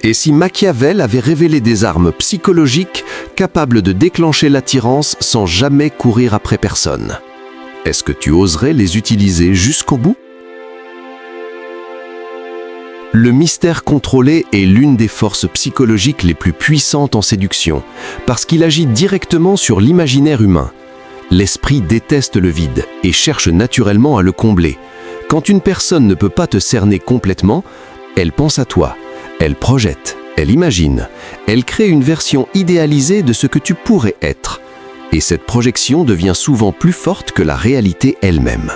Et si Machiavel avait révélé des armes psychologiques capables de déclencher l'attirance sans jamais courir après personne? Est-ce que tu oserais les utiliser jusqu'au bout? Le mystère contrôlé est l'une des forces psychologiques les plus puissantes en séduction, parce qu'il agit directement sur l'imaginaire humain. L'esprit déteste le vide et cherche naturellement à le combler. Quand une personne ne peut pas te cerner complètement, elle pense à toi, elle projette, elle imagine, elle crée une version idéalisée de ce que tu pourrais être. Et cette projection devient souvent plus forte que la réalité elle-même.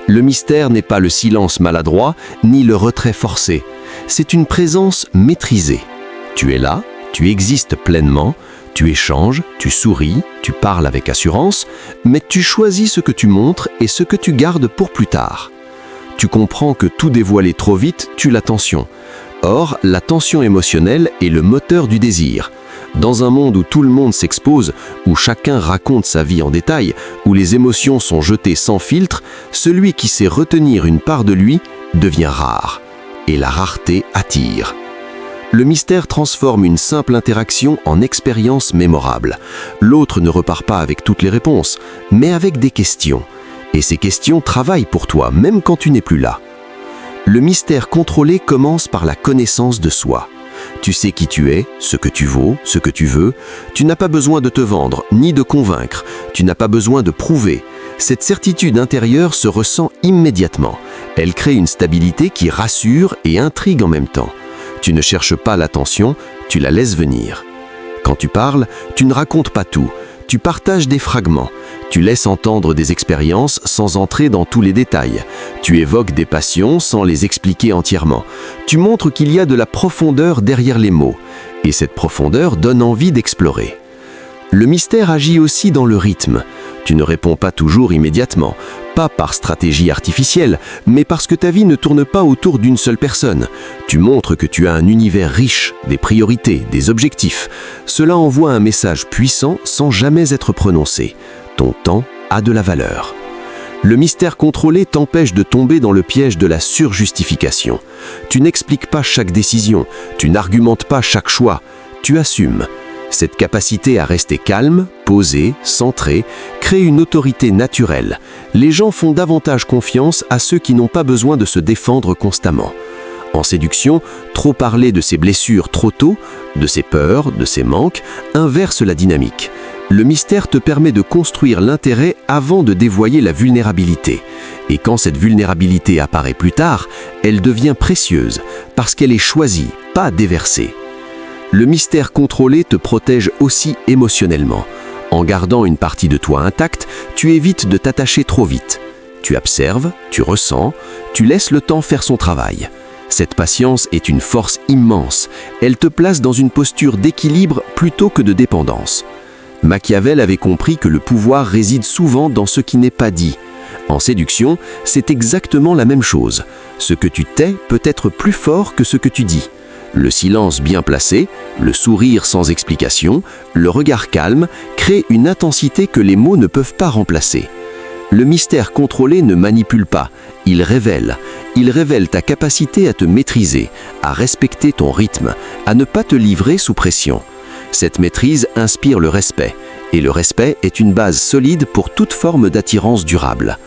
Le mystère n'est pas le silence maladroit, ni le retrait forcé. C'est une présence maîtrisée. Tu es là, tu existes pleinement, tu échanges, tu souris, tu parles avec assurance, mais tu choisis ce que tu montres et ce que tu gardes pour plus tard. Tu comprends que tout dévoiler trop vite tue la tension. Or, la tension émotionnelle est le moteur du désir. Dans un monde où tout le monde s'expose, où chacun raconte sa vie en détail, où les émotions sont jetées sans filtre, celui qui sait retenir une part de lui devient rare. Et la rareté attire. Le mystère transforme une simple interaction en expérience mémorable. L'autre ne repart pas avec toutes les réponses, mais avec des questions. Et ces questions travaillent pour toi, même quand tu n'es plus là. Le mystère contrôlé commence par la connaissance de soi. Tu sais qui tu es, ce que tu vaux, ce que tu veux. Tu n'as pas besoin de te vendre, ni de convaincre. Tu n'as pas besoin de prouver. Cette certitude intérieure se ressent immédiatement. Elle crée une stabilité qui rassure et intrigue en même temps. Tu ne cherches pas l'attention, tu la laisses venir. Quand tu parles, tu ne racontes pas tout. Tu partages des fragments. Tu laisses entendre des expériences sans entrer dans tous les détails. Tu évoques des passions sans les expliquer entièrement. Tu montres qu'il y a de la profondeur derrière les mots. Et cette profondeur donne envie d'explorer. Le mystère agit aussi dans le rythme. Tu ne réponds pas toujours immédiatement, pas par stratégie artificielle, mais parce que ta vie ne tourne pas autour d'une seule personne. Tu montres que tu as un univers riche, des priorités, des objectifs. Cela envoie un message puissant sans jamais être prononcé. Ton temps a de la valeur. Le mystère contrôlé t'empêche de tomber dans le piège de la surjustification. Tu n'expliques pas chaque décision, tu n'argumentes pas chaque choix, tu assumes. Cette capacité à rester calme, posé, centré, crée une autorité naturelle. Les gens font davantage confiance à ceux qui n'ont pas besoin de se défendre constamment. En séduction, trop parler de ses blessures trop tôt, de ses peurs, de ses manques, inverse la dynamique. Le mystère te permet de construire l'intérêt avant de dévoiler la vulnérabilité. Et quand cette vulnérabilité apparaît plus tard, elle devient précieuse, parce qu'elle est choisie, pas déversée. Le mystère contrôlé te protège aussi émotionnellement. En gardant une partie de toi intacte, tu évites de t'attacher trop vite. Tu observes, tu ressens, tu laisses le temps faire son travail. Cette patience est une force immense. Elle te place dans une posture d'équilibre plutôt que de dépendance. Machiavel avait compris que le pouvoir réside souvent dans ce qui n'est pas dit. En séduction, c'est exactement la même chose. Ce que tu tais peut être plus fort que ce que tu dis. Le silence bien placé, le sourire sans explication, le regard calme créent une intensité que les mots ne peuvent pas remplacer. Le mystère contrôlé ne manipule pas, il révèle. Il révèle ta capacité à te maîtriser, à respecter ton rythme, à ne pas te livrer sous pression. Cette maîtrise inspire le respect, et le respect est une base solide pour toute forme d'attirance durable.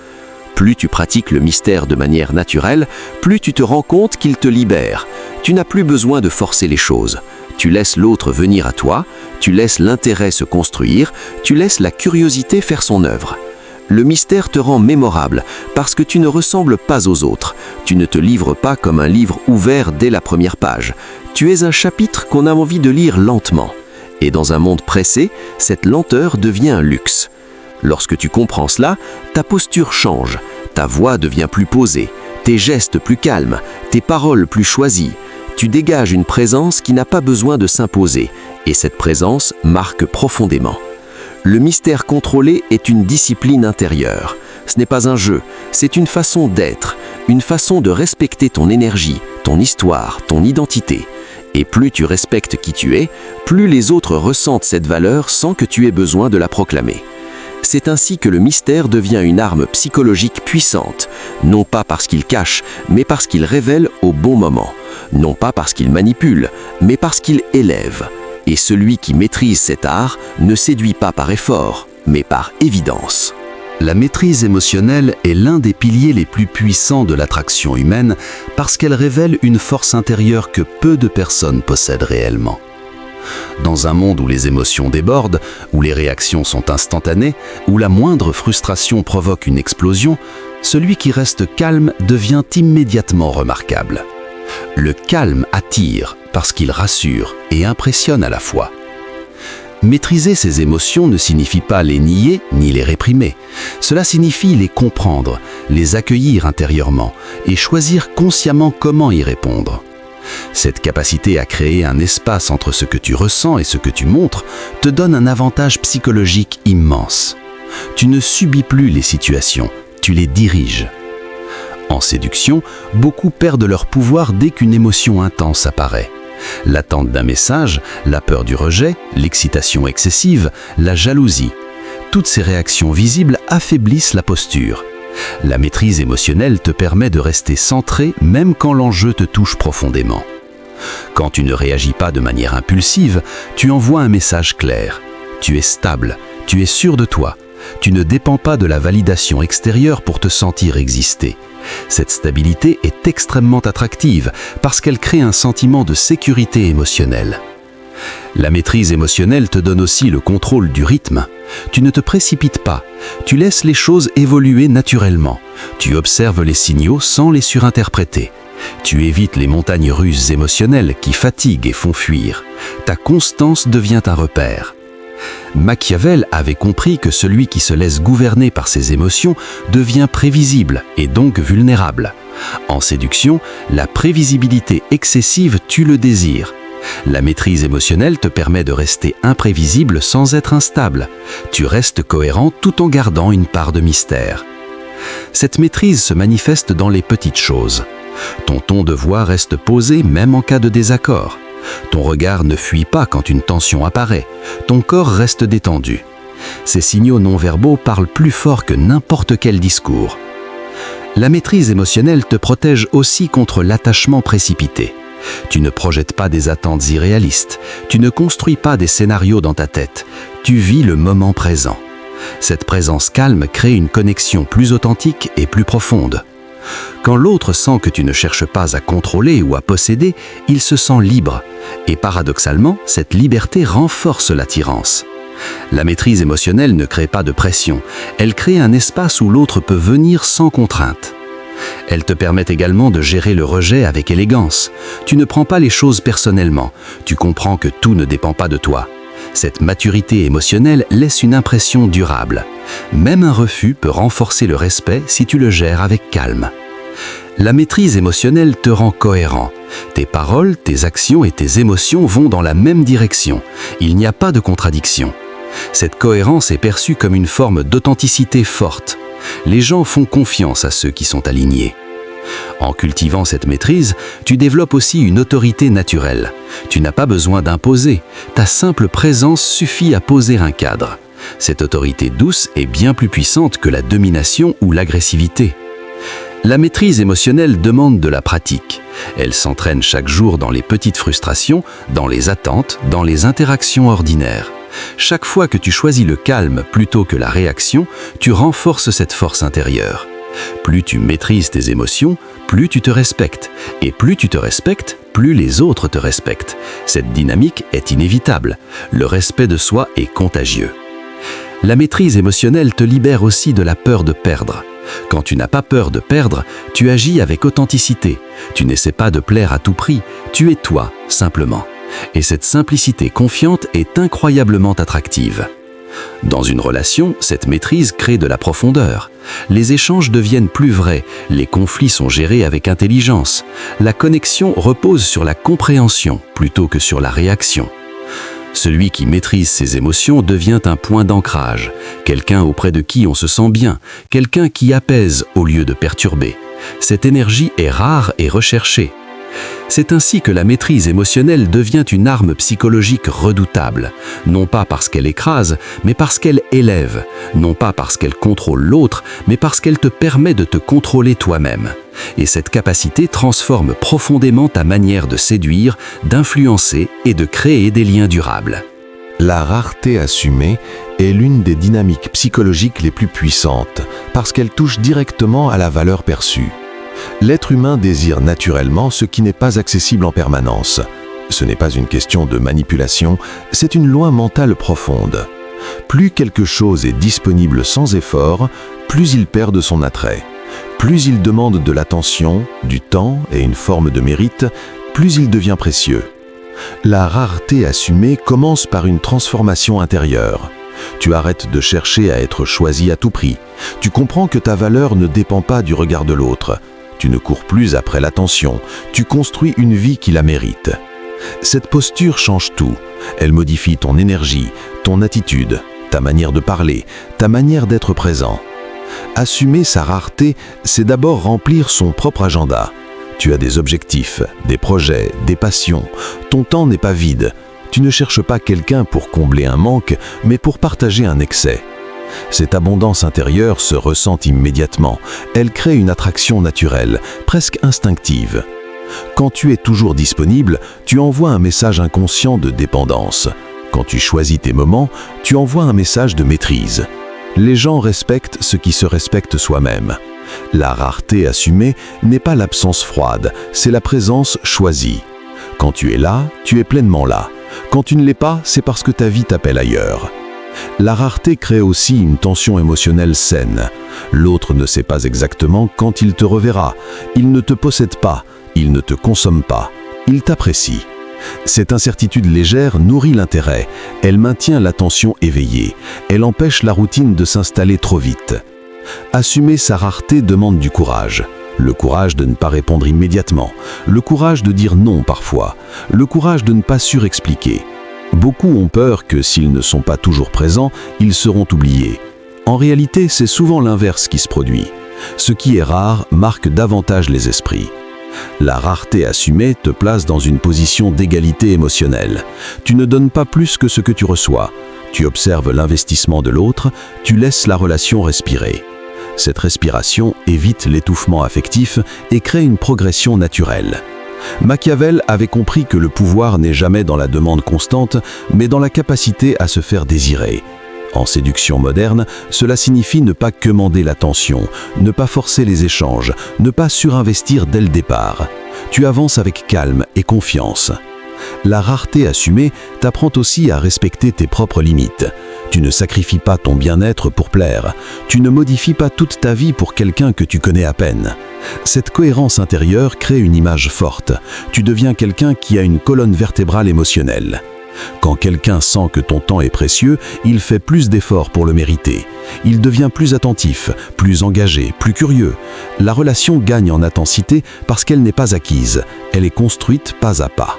Plus tu pratiques le mystère de manière naturelle, plus tu te rends compte qu'il te libère. Tu n'as plus besoin de forcer les choses. Tu laisses l'autre venir à toi, tu laisses l'intérêt se construire, tu laisses la curiosité faire son œuvre. Le mystère te rend mémorable parce que tu ne ressembles pas aux autres. Tu ne te livres pas comme un livre ouvert dès la première page. Tu es un chapitre qu'on a envie de lire lentement. Et dans un monde pressé, cette lenteur devient un luxe. Lorsque tu comprends cela, ta posture change, ta voix devient plus posée, tes gestes plus calmes, tes paroles plus choisies. Tu dégages une présence qui n'a pas besoin de s'imposer, et cette présence marque profondément. Le mystère contrôlé est une discipline intérieure. Ce n'est pas un jeu, c'est une façon d'être, une façon de respecter ton énergie, ton histoire, ton identité. Et plus tu respectes qui tu es, plus les autres ressentent cette valeur sans que tu aies besoin de la proclamer. C'est ainsi que le mystère devient une arme psychologique puissante, non pas parce qu'il cache, mais parce qu'il révèle au bon moment. non pas parce qu'il manipule, mais parce qu'il élève. Et celui qui maîtrise cet art ne séduit pas par effort, mais par évidence. La maîtrise émotionnelle est l'un des piliers les plus puissants de l'attraction humaine parce qu'elle révèle une force intérieure que peu de personnes possèdent réellement. Dans un monde où les émotions débordent, où les réactions sont instantanées, où la moindre frustration provoque une explosion, celui qui reste calme devient immédiatement remarquable. Le calme attire parce qu'il rassure et impressionne à la fois. Maîtriser ses émotions ne signifie pas les nier ni les réprimer. Cela signifie les comprendre, les accueillir intérieurement et choisir consciemment comment y répondre. Cette capacité à créer un espace entre ce que tu ressens et ce que tu montres te donne un avantage psychologique immense. Tu ne subis plus les situations, tu les diriges. En séduction, beaucoup perdent leur pouvoir dès qu'une émotion intense apparaît. L'attente d'un message, la peur du rejet, l'excitation excessive, la jalousie. Toutes ces réactions visibles affaiblissent la posture. La maîtrise émotionnelle te permet de rester centré même quand l'enjeu te touche profondément. Quand tu ne réagis pas de manière impulsive, tu envoies un message clair. Tu es stable, tu es sûr de toi. Tu ne dépends pas de la validation extérieure pour te sentir exister. Cette stabilité est extrêmement attractive parce qu'elle crée un sentiment de sécurité émotionnelle. La maîtrise émotionnelle te donne aussi le contrôle du rythme. Tu ne te précipites pas, tu laisses les choses évoluer naturellement. Tu observes les signaux sans les surinterpréter. Tu évites les montagnes russes émotionnelles qui fatiguent et font fuir. Ta constance devient un repère. Machiavel avait compris que celui qui se laisse gouverner par ses émotions devient prévisible et donc vulnérable. En séduction, la prévisibilité excessive tue le désir. La maîtrise émotionnelle te permet de rester imprévisible sans être instable. Tu restes cohérent tout en gardant une part de mystère. Cette maîtrise se manifeste dans les petites choses. Ton ton de voix reste posé même en cas de désaccord. Ton regard ne fuit pas quand une tension apparaît. Ton corps reste détendu. Ces signaux non-verbaux parlent plus fort que n'importe quel discours. La maîtrise émotionnelle te protège aussi contre l'attachement précipité. Tu ne projettes pas des attentes irréalistes. Tu ne construis pas des scénarios dans ta tête. Tu vis le moment présent. Cette présence calme crée une connexion plus authentique et plus profonde. Quand l'autre sent que tu ne cherches pas à contrôler ou à posséder, il se sent libre. Et paradoxalement, cette liberté renforce l'attirance. La maîtrise émotionnelle ne crée pas de pression. Elle crée un espace où l'autre peut venir sans contrainte. Elle te permet également de gérer le rejet avec élégance. Tu ne prends pas les choses personnellement. Tu comprends que tout ne dépend pas de toi. Cette maturité émotionnelle laisse une impression durable. Même un refus peut renforcer le respect si tu le gères avec calme. La maîtrise émotionnelle te rend cohérent. Tes paroles, tes actions et tes émotions vont dans la même direction. Il n'y a pas de contradiction. Cette cohérence est perçue comme une forme d'authenticité forte. Les gens font confiance à ceux qui sont alignés. En cultivant cette maîtrise, tu développes aussi une autorité naturelle. Tu n'as pas besoin d'imposer. Ta simple présence suffit à poser un cadre. Cette autorité douce est bien plus puissante que la domination ou l'agressivité. La maîtrise émotionnelle demande de la pratique. Elle s'entraîne chaque jour dans les petites frustrations, dans les attentes, dans les interactions ordinaires. Chaque fois que tu choisis le calme plutôt que la réaction, tu renforces cette force intérieure. Plus tu maîtrises tes émotions, plus tu te respectes. Et plus tu te respectes, plus les autres te respectent. Cette dynamique est inévitable. Le respect de soi est contagieux. La maîtrise émotionnelle te libère aussi de la peur de perdre. Quand tu n'as pas peur de perdre, tu agis avec authenticité. Tu n'essaies pas de plaire à tout prix, tu es toi, simplement. Et cette simplicité confiante est incroyablement attractive. Dans une relation, cette maîtrise crée de la profondeur. Les échanges deviennent plus vrais, les conflits sont gérés avec intelligence. La connexion repose sur la compréhension plutôt que sur la réaction. Celui qui maîtrise ses émotions devient un point d'ancrage, quelqu'un auprès de qui on se sent bien, quelqu'un qui apaise au lieu de perturber. Cette énergie est rare et recherchée. C'est ainsi que la maîtrise émotionnelle devient une arme psychologique redoutable, non pas parce qu'elle écrase, mais parce qu'elle élève, non pas parce qu'elle contrôle l'autre, mais parce qu'elle te permet de te contrôler toi-même. Et cette capacité transforme profondément ta manière de séduire, d'influencer et de créer des liens durables. La rareté assumée est l'une des dynamiques psychologiques les plus puissantes, parce qu'elle touche directement à la valeur perçue. L'être humain désire naturellement ce qui n'est pas accessible en permanence. Ce n'est pas une question de manipulation, c'est une loi mentale profonde. Plus quelque chose est disponible sans effort, plus il perd de son attrait. Plus il demande de l'attention, du temps et une forme de mérite, plus il devient précieux. La rareté assumée commence par une transformation intérieure. Tu arrêtes de chercher à être choisi à tout prix. Tu comprends que ta valeur ne dépend pas du regard de l'autre. Tu ne cours plus après l'attention. Tu construis une vie qui la mérite. Cette posture change tout. Elle modifie ton énergie, ton attitude, ta manière de parler, ta manière d'être présent. Assumer sa rareté, c'est d'abord remplir son propre agenda. Tu as des objectifs, des projets, des passions. Ton temps n'est pas vide. Tu ne cherches pas quelqu'un pour combler un manque, mais pour partager un excès. Cette abondance intérieure se ressent immédiatement. Elle crée une attraction naturelle, presque instinctive. Quand tu es toujours disponible, tu envoies un message inconscient de dépendance. Quand tu choisis tes moments, tu envoies un message de maîtrise. Les gens respectent ce qui se respecte soi-même. La rareté assumée n'est pas l'absence froide, c'est la présence choisie. Quand tu es là, tu es pleinement là. Quand tu ne l'es pas, c'est parce que ta vie t'appelle ailleurs. La rareté crée aussi une tension émotionnelle saine. L'autre ne sait pas exactement quand il te reverra. Il ne te possède pas, il ne te consomme pas, il t'apprécie. Cette incertitude légère nourrit l'intérêt. Elle maintient l'attention éveillée. Elle empêche la routine de s'installer trop vite. Assumer sa rareté demande du courage. Le courage de ne pas répondre immédiatement. Le courage de dire non parfois. Le courage de ne pas surexpliquer. Beaucoup ont peur que s'ils ne sont pas toujours présents, ils seront oubliés. En réalité, c'est souvent l'inverse qui se produit. Ce qui est rare marque davantage les esprits. La rareté assumée te place dans une position d'égalité émotionnelle. Tu ne donnes pas plus que ce que tu reçois. Tu observes l'investissement de l'autre, tu laisses la relation respirer. Cette respiration évite l'étouffement affectif et crée une progression naturelle. Machiavel avait compris que le pouvoir n'est jamais dans la demande constante, mais dans la capacité à se faire désirer. En séduction moderne, cela signifie ne pas quemander l'attention, ne pas forcer les échanges, ne pas surinvestir dès le départ. Tu avances avec calme et confiance. La rareté assumée t'apprend aussi à respecter tes propres limites. Tu ne sacrifies pas ton bien-être pour plaire. Tu ne modifies pas toute ta vie pour quelqu'un que tu connais à peine. Cette cohérence intérieure crée une image forte. Tu deviens quelqu'un qui a une colonne vertébrale émotionnelle. Quand quelqu'un sent que ton temps est précieux, il fait plus d'efforts pour le mériter. Il devient plus attentif, plus engagé, plus curieux. La relation gagne en intensité parce qu'elle n'est pas acquise. Elle est construite pas à pas.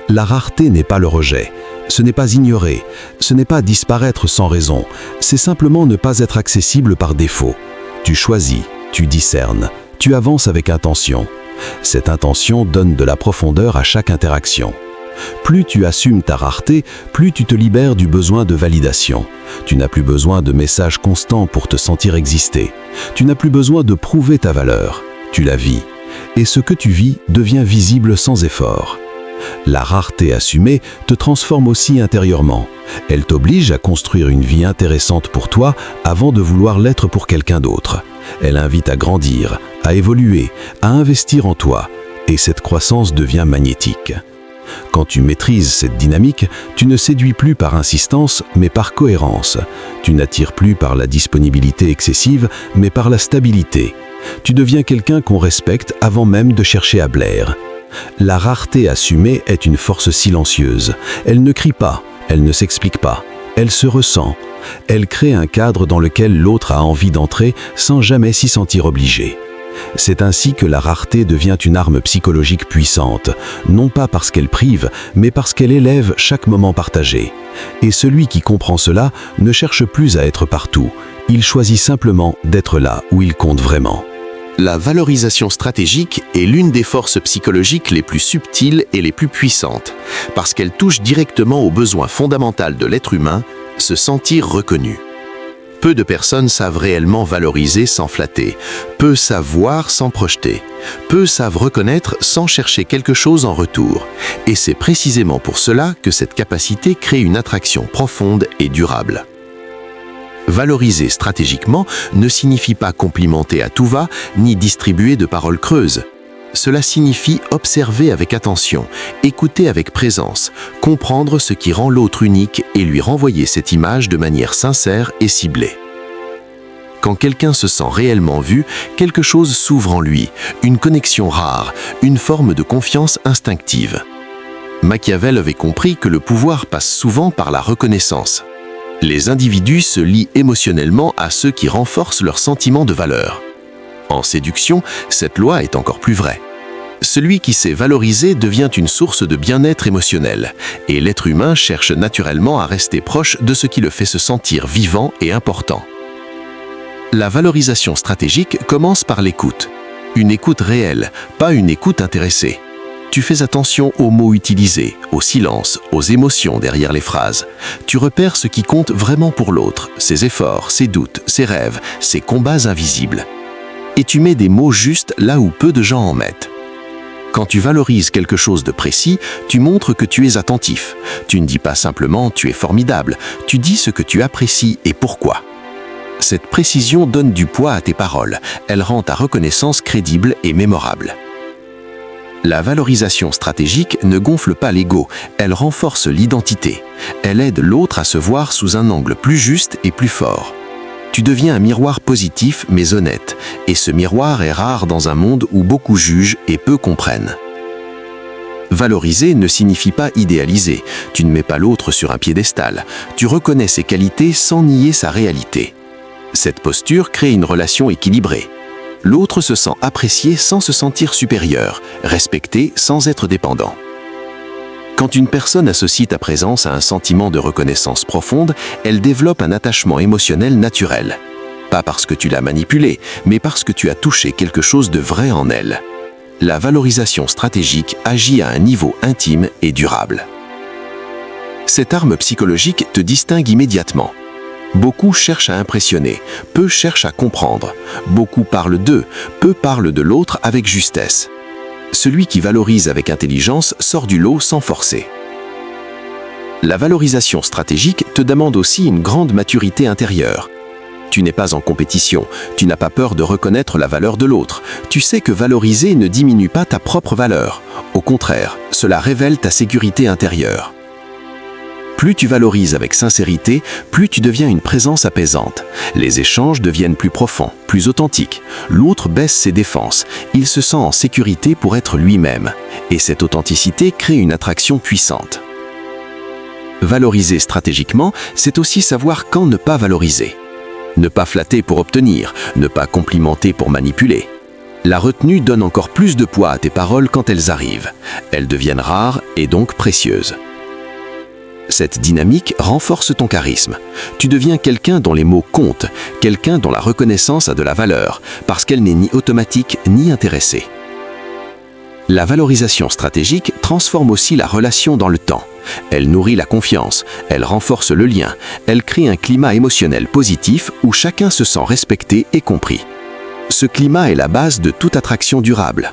La rareté n'est pas le rejet. Ce n'est pas ignorer. Ce n'est pas disparaître sans raison. C'est simplement ne pas être accessible par défaut. Tu choisis, tu discernes, tu avances avec intention. Cette intention donne de la profondeur à chaque interaction. Plus tu assumes ta rareté, plus tu te libères du besoin de validation. Tu n'as plus besoin de messages constants pour te sentir exister. Tu n'as plus besoin de prouver ta valeur. Tu la vis. Et ce que tu vis devient visible sans effort. La rareté assumée te transforme aussi intérieurement. Elle t'oblige à construire une vie intéressante pour toi avant de vouloir l'être pour quelqu'un d'autre. Elle invite à grandir, à évoluer, à investir en toi. Et cette croissance devient magnétique. Quand tu maîtrises cette dynamique, tu ne séduis plus par insistance, mais par cohérence. Tu n'attires plus par la disponibilité excessive, mais par la stabilité. Tu deviens quelqu'un qu'on respecte avant même de chercher à plaire. La rareté assumée est une force silencieuse. Elle ne crie pas, elle ne s'explique pas, elle se ressent. Elle crée un cadre dans lequel l'autre a envie d'entrer sans jamais s'y sentir obligé. C'est ainsi que la rareté devient une arme psychologique puissante, non pas parce qu'elle prive, mais parce qu'elle élève chaque moment partagé. Et celui qui comprend cela ne cherche plus à être partout, il choisit simplement d'être là où il compte vraiment. La valorisation stratégique est l'une des forces psychologiques les plus subtiles et les plus puissantes, parce qu'elle touche directement au besoin fondamental de l'être humain, se sentir reconnu. Peu de personnes savent réellement valoriser sans flatter, peu savent voir sans projeter, peu savent reconnaître sans chercher quelque chose en retour. Et c'est précisément pour cela que cette capacité crée une attraction profonde et durable. Valoriser stratégiquement ne signifie pas complimenter à tout va, ni distribuer de paroles creuses. Cela signifie observer avec attention, écouter avec présence, comprendre ce qui rend l'autre unique et lui renvoyer cette image de manière sincère et ciblée. Quand quelqu'un se sent réellement vu, quelque chose s'ouvre en lui, une connexion rare, une forme de confiance instinctive. Machiavel avait compris que le pouvoir passe souvent par la reconnaissance. Les individus se lient émotionnellement à ceux qui renforcent leur sentiment de valeur. En séduction, cette loi est encore plus vraie. Celui qui sait valoriser devient une source de bien-être émotionnel, et l'être humain cherche naturellement à rester proche de ce qui le fait se sentir vivant et important. La valorisation stratégique commence par l'écoute. Une écoute réelle, pas une écoute intéressée. Tu fais attention aux mots utilisés, au silence, aux émotions derrière les phrases. Tu repères ce qui compte vraiment pour l'autre, ses efforts, ses doutes, ses rêves, ses combats invisibles. Et tu mets des mots justes là où peu de gens en mettent. Quand tu valorises quelque chose de précis, tu montres que tu es attentif. Tu ne dis pas simplement « tu es formidable », tu dis ce que tu apprécies et pourquoi. Cette précision donne du poids à tes paroles, elle rend ta reconnaissance crédible et mémorable. La valorisation stratégique ne gonfle pas l'ego, elle renforce l'identité. Elle aide l'autre à se voir sous un angle plus juste et plus fort. Tu deviens un miroir positif mais honnête, et ce miroir est rare dans un monde où beaucoup jugent et peu comprennent. Valoriser ne signifie pas idéaliser, tu ne mets pas l'autre sur un piédestal, tu reconnais ses qualités sans nier sa réalité. Cette posture crée une relation équilibrée. L'autre se sent apprécié sans se sentir supérieur, respecté sans être dépendant. Quand une personne associe ta présence à un sentiment de reconnaissance profonde, elle développe un attachement émotionnel naturel. Pas parce que tu l'as manipulée, mais parce que tu as touché quelque chose de vrai en elle. La valorisation stratégique agit à un niveau intime et durable. Cette arme psychologique te distingue immédiatement. Beaucoup cherchent à impressionner, peu cherchent à comprendre. Beaucoup parlent d'eux, peu parlent de l'autre avec justesse. Celui qui valorise avec intelligence sort du lot sans forcer. La valorisation stratégique te demande aussi une grande maturité intérieure. Tu n'es pas en compétition, tu n'as pas peur de reconnaître la valeur de l'autre. Tu sais que valoriser ne diminue pas ta propre valeur. Au contraire, cela révèle ta sécurité intérieure. Plus tu valorises avec sincérité, plus tu deviens une présence apaisante. Les échanges deviennent plus profonds, plus authentiques. L'autre baisse ses défenses. Il se sent en sécurité pour être lui-même. Et cette authenticité crée une attraction puissante. Valoriser stratégiquement, c'est aussi savoir quand ne pas valoriser. Ne pas flatter pour obtenir, ne pas complimenter pour manipuler. La retenue donne encore plus de poids à tes paroles quand elles arrivent. Elles deviennent rares et donc précieuses. Cette dynamique renforce ton charisme. Tu deviens quelqu'un dont les mots comptent, quelqu'un dont la reconnaissance a de la valeur, parce qu'elle n'est ni automatique ni intéressée. La valorisation stratégique transforme aussi la relation dans le temps. Elle nourrit la confiance, elle renforce le lien, elle crée un climat émotionnel positif où chacun se sent respecté et compris. Ce climat est la base de toute attraction durable.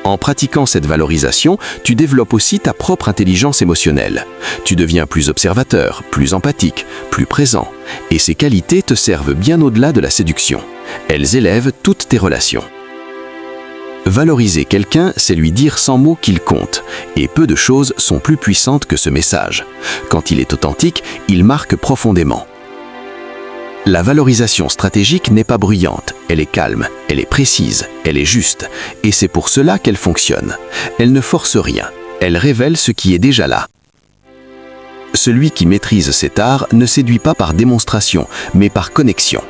En pratiquant cette valorisation, tu développes aussi ta propre intelligence émotionnelle. Tu deviens plus observateur, plus empathique, plus présent. Et ces qualités te servent bien au-delà de la séduction. Elles élèvent toutes tes relations. Valoriser quelqu'un, c'est lui dire sans mots qu'il compte. Et peu de choses sont plus puissantes que ce message. Quand il est authentique, il marque profondément. La valorisation stratégique n'est pas bruyante, elle est calme, elle est précise, elle est juste, et c'est pour cela qu'elle fonctionne. Elle ne force rien, elle révèle ce qui est déjà là. Celui qui maîtrise cet art ne séduit pas par démonstration, mais par connexion.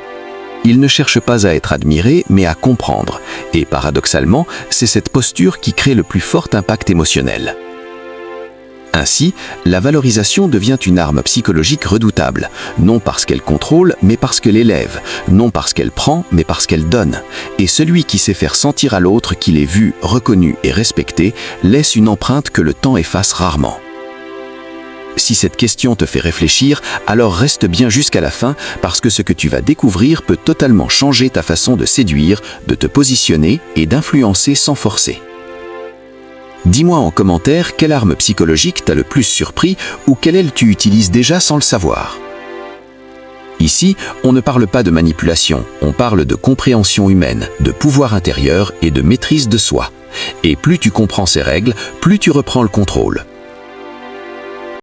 Il ne cherche pas à être admiré, mais à comprendre, et paradoxalement, c'est cette posture qui crée le plus fort impact émotionnel. Ainsi, la valorisation devient une arme psychologique redoutable, non parce qu'elle contrôle, mais parce qu'elle élève, non parce qu'elle prend, mais parce qu'elle donne. Et celui qui sait faire sentir à l'autre qu'il est vu, reconnu et respecté, laisse une empreinte que le temps efface rarement. Si cette question te fait réfléchir, alors reste bien jusqu'à la fin, parce que ce que tu vas découvrir peut totalement changer ta façon de séduire, de te positionner et d'influencer sans forcer. Dis-moi en commentaire quelle arme psychologique t'a le plus surpris ou quelle aile tu utilises déjà sans le savoir. Ici, on ne parle pas de manipulation, on parle de compréhension humaine, de pouvoir intérieur et de maîtrise de soi. Et plus tu comprends ces règles, plus tu reprends le contrôle.